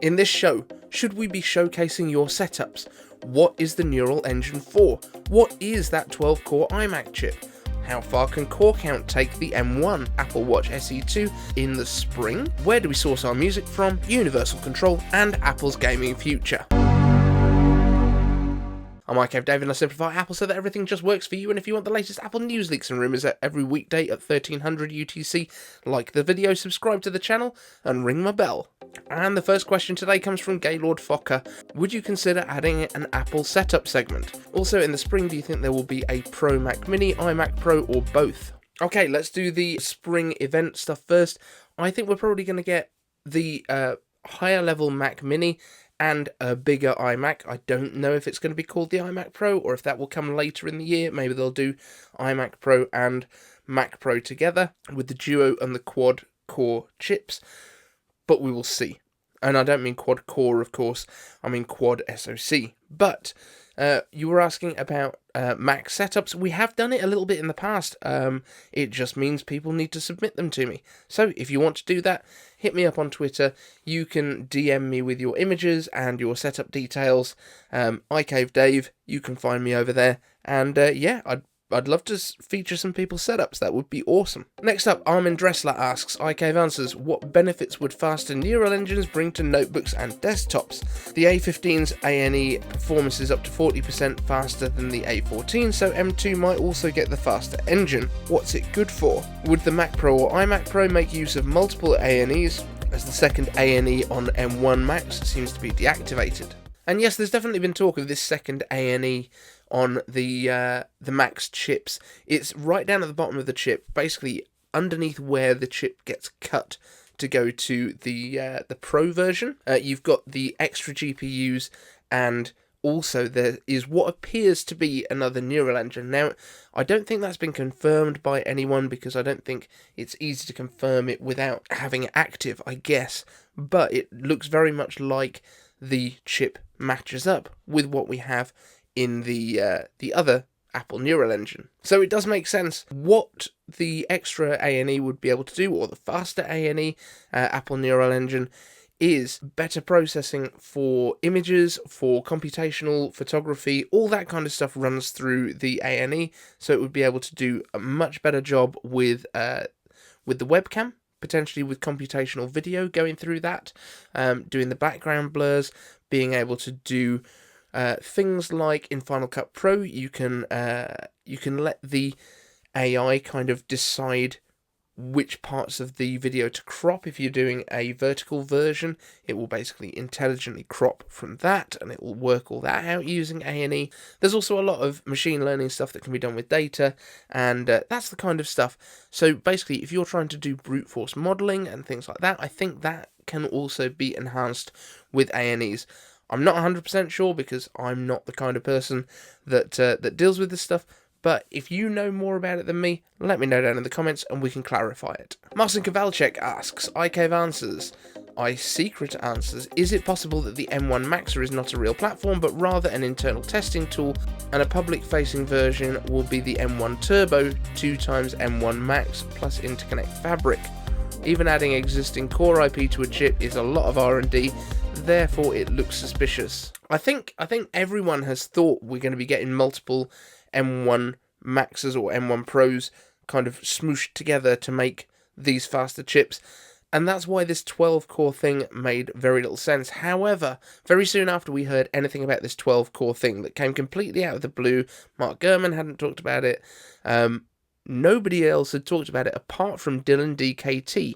In this show, should we be showcasing your setups? What is the neural engine for? What is that 12-core iMac chip? How far can core count take the M1 Apple Watch SE2 in the spring? Where do we source our music from? Universal control and Apple's gaming future. I'm iCaveDavid and I simplify Apple so that everything just works for you, and if you want the latest Apple news, leaks and rumours every weekday at 1300 UTC, like the video, subscribe to the channel, and ring my bell. And the first question today comes from Gaylord Focker. Would you consider adding an Apple setup segment? Also, in the spring, do you think there will be a Pro Mac Mini, iMac Pro, or both? Okay, let's do the spring event stuff first. I think we're probably going to get the higher level Mac Mini and a bigger iMac. I don't know if it's going to be called the iMac Pro or if that will come later in the year. Maybe they'll do iMac Pro and Mac Pro together with the Duo and the quad core chips, but we will see. And I don't mean quad core, of course, I mean quad SoC. But you were asking about Mac setups. We have done it a little bit in the past. It just means people need to submit them to me. So if you want to do that, hit me up on Twitter. You can DM me with your images and your setup details. iCaveDave, you can find me over there. And yeah, I'd love to feature some people's setups. That would be awesome. Next up, Armin Dressler asks, iCaveAnswers, what benefits would faster neural engines bring to notebooks and desktops? The A15's ANE performance is up to 40% faster than the A14, so M2 might also get the faster engine. What's it good for? Would the Mac Pro or iMac Pro make use of multiple ANEs, as the second ANE on M1 Max seems to be deactivated? And yes, there's definitely been talk of this second ANE on the Mac's chips. It's right down at the bottom of the chip, basically underneath where the chip gets cut to go to the Pro version. You've got the extra GPUs, and also there is what appears to be another neural engine. Now, I don't think that's been confirmed by anyone, because I don't think it's easy to confirm it without having it active, I guess. But it looks very much like the chip matches up with what we have in the other Apple neural engine. So it does make sense. What the extra ANE would be able to do, or the faster ANE Apple neural engine, is better processing for images, for computational photography. All that kind of stuff runs through the ANE, so it would be able to do a much better job with the webcam, potentially with computational video going through that, doing the background blurs, being able to do things like in Final Cut Pro, you can let the AI kind of decide which parts of the video to crop. If you're doing a vertical version, it will basically intelligently crop from that, and it will work all that out using ANE. There's also a lot of machine learning stuff that can be done with data, and that's the kind of stuff. So basically, if you're trying to do brute force modeling and things like that, I think that can also be enhanced with ANEs. I'm not 100% sure, because I'm not the kind of person that deals with this stuff, but if you know more about it than me, let me know down in the comments and we can clarify it. Marcin Kowalczyk asks, iCaveAnswers, iSecretAnswers, is it possible that the M1 Maxer is not a real platform, but rather an internal testing tool, and a public-facing version will be the M1 Turbo 2x M1 Max plus interconnect fabric? Even adding existing core IP to a chip is a lot of R&D, therefore it looks suspicious. I think everyone has thought we're going to be getting multiple M1 Maxes or M1 Pros kind of smooshed together to make these faster chips, and that's why this 12-core thing made very little sense. However, very soon after we heard anything about this 12-core thing that came completely out of the blue, Mark Gurman hadn't talked about it, nobody else had talked about it apart from Dylan DKT,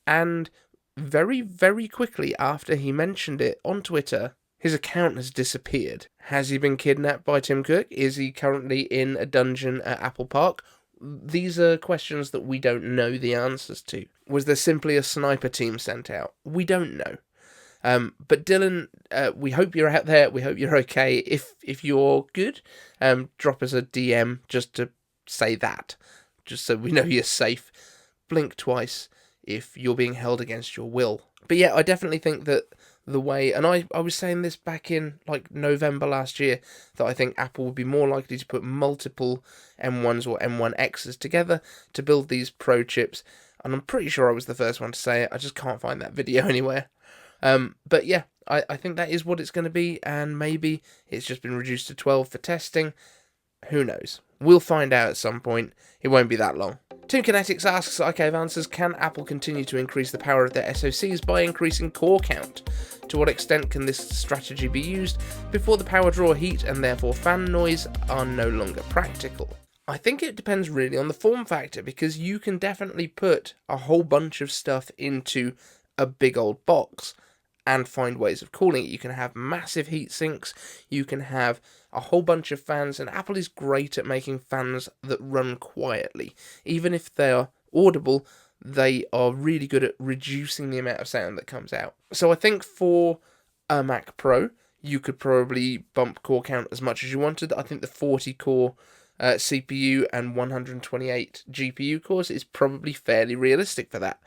and very, very quickly after he mentioned it on Twitter, his account has disappeared. Has he been kidnapped by Tim Cook? Is he currently in a dungeon at Apple Park? These are questions that we don't know the answers to. Was there simply a sniper team sent out? We don't know. But Dylan, we hope you're out there. We hope you're okay. If you're good, drop us a DM just to say that, just so we know you're safe. Blink twice if you're being held against your will. But yeah, I definitely think that the way, and I was saying this back in like November last year, that I think Apple would be more likely to put multiple M1s or M1Xs together to build these Pro chips, and I'm pretty sure I was the first one to say it. I just can't find that video anywhere. But yeah, I think that is what it's going to be, and maybe it's just been reduced to 12 for testing. Who knows? We'll find out at some point. It won't be that long. Team Kinetics asks iCaveAnswers, can Apple continue to increase the power of their SoCs by increasing core count? To what extent can this strategy be used before the power draw, heat, and therefore fan noise are no longer practical? I think it depends really on the form factor, because you can definitely put a whole bunch of stuff into a big old box and find ways of cooling it. You can have massive heat sinks, you can have a whole bunch of fans, and Apple is great at making fans that run quietly. Even if they are audible, they are really good at reducing the amount of sound that comes out. So I think for a Mac Pro, you could probably bump core count as much as you wanted. I think the 40 core CPU and 128 GPU cores is probably fairly realistic for that.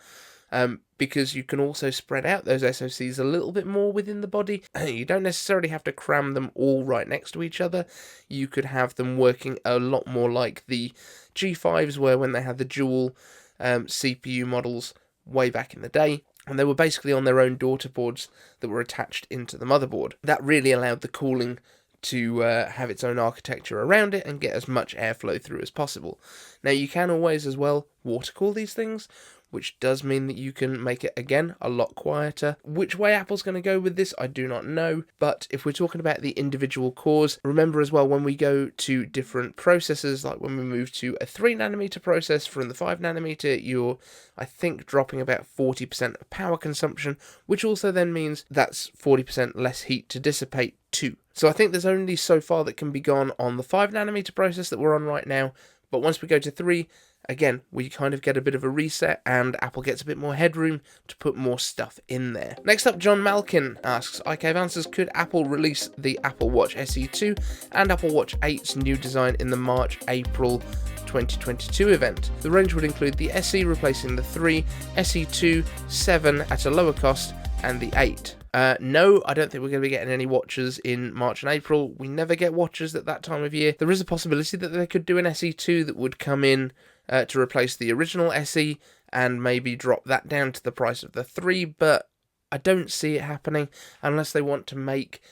Because you can also spread out those SoCs a little bit more within the body. You don't necessarily have to cram them all right next to each other. You could have them working a lot more like the G5s were when they had the dual CPU models way back in the day, and they were basically on their own daughter boards that were attached into the motherboard. That really allowed the cooling to have its own architecture around it and get as much airflow through as possible. Now you can always as well water cool these things, which does mean that you can make it, again, a lot quieter. Which way Apple's going to go with this, I do not know, but if we're talking about the individual cores, remember as well, when we go to different processors, like when we move to a 3nm process from the 5nm, you're, I think, dropping about 40% of power consumption, which also then means that's 40% less heat to dissipate too. So I think there's only so far that can be gone on the 5nm process that we're on right now, but once we go to 3, again, we kind of get a bit of a reset, and Apple gets a bit more headroom to put more stuff in there. Next up, John Malkin asks, iCaveAnswers, could Apple release the Apple Watch SE2 and Apple Watch 8's new design in the March-April 2022 event? The range would include the SE replacing the 3, SE2, 7 at a lower cost, and the 8. No, I don't think we're going to be getting any watches in March and April. We never get watches at that time of year. There is a possibility that they could do an SE2 that would come in to replace the original SE and maybe drop that down to the price of the 3, but I don't see it happening unless they want to make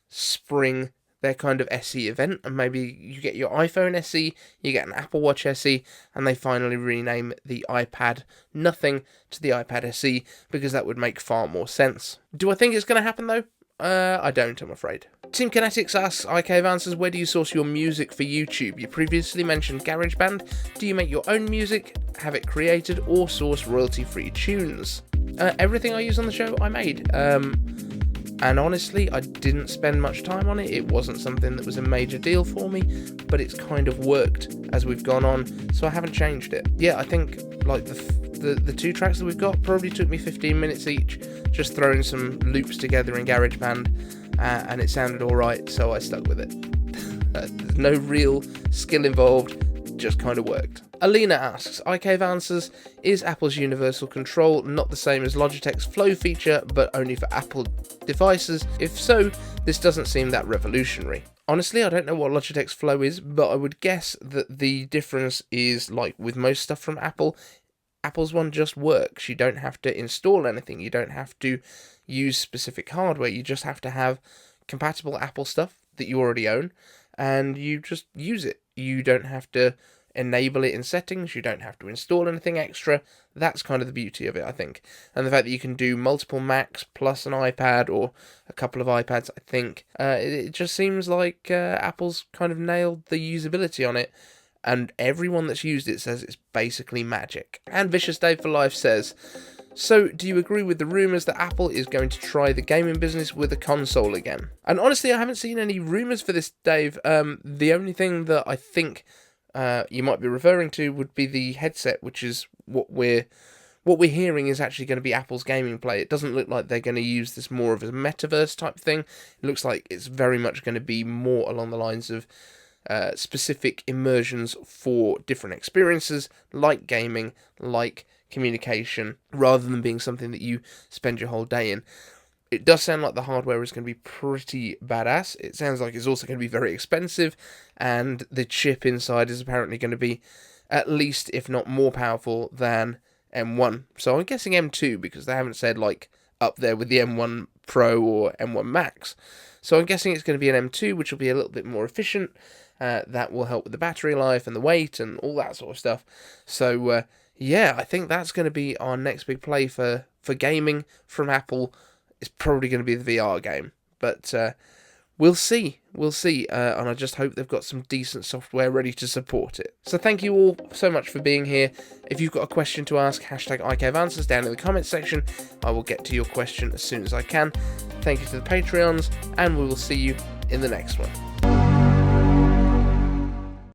spring their kind of SE event, and maybe you get your iPhone SE, you get an Apple Watch SE, and they finally rename the iPad nothing to the iPad SE, because that would make far more sense. Do I think it's going to happen though? I don't, I'm afraid. Team Kinetics asks, iCaveAnswers, where do you source your music for YouTube? You previously mentioned GarageBand. Do you make your own music, have it created, or source royalty-free tunes? Everything I use on the show, I made. And honestly, I didn't spend much time on it. It wasn't something that was a major deal for me, but it's kind of worked as we've gone on, so I haven't changed it. Yeah, I think like the 2 tracks that we've got probably took me 15 minutes each, just throwing some loops together in GarageBand, and it sounded alright, so I stuck with it. There's no real skill involved, just kind of worked. Alina asks, iCaveAnswers, is Apple's Universal Control not the same as Logitech's Flow feature, but only for Apple devices? If so, this doesn't seem that revolutionary. Honestly, I don't know what Logitech's Flow is, but I would guess that the difference is, like with most stuff from Apple, Apple's one just works. You don't have to install anything, you don't have to use specific hardware, you just have to have compatible Apple stuff that you already own, and you just use it. You don't have to enable it in settings, you don't have to install anything extra. That's kind of the beauty of it, I think. And the fact that you can do multiple Macs plus an iPad or a couple of iPads, I think. It just seems like Apple's kind of nailed the usability on it, and everyone that's used it says it's basically magic. And Vicious Dave for Life says, so, do you agree with the rumours that Apple is going to try the gaming business with a console again? And honestly, I haven't seen any rumours for this, Dave. The only thing that I think you might be referring to would be the headset, which is what we're hearing is actually going to be Apple's gaming play. It doesn't look like they're going to use this more of a metaverse type thing. It looks like it's very much going to be more along the lines of specific immersions for different experiences, like gaming, like communication, rather than being something that you spend your whole day in. It does sound like the hardware is going to be pretty badass. It sounds like it's also going to be very expensive, and the chip inside is apparently going to be at least, if not more powerful than M1. So I'm guessing M2, because they haven't said like up there with the M1 Pro or M1 Max. So I'm guessing it's going to be an M2, which will be a little bit more efficient. That will help with the battery life and the weight and all that sort of stuff. So yeah, I think that's going to be our next big play for gaming from Apple. It's probably going to be the VR game, but we'll see. We'll see, and I just hope they've got some decent software ready to support it. So thank you all so much for being here. If you've got a question to ask, hashtag iCaveAnswers down in the comments section. I will get to your question as soon as I can. Thank you to the Patreons, and we will see you in the next one.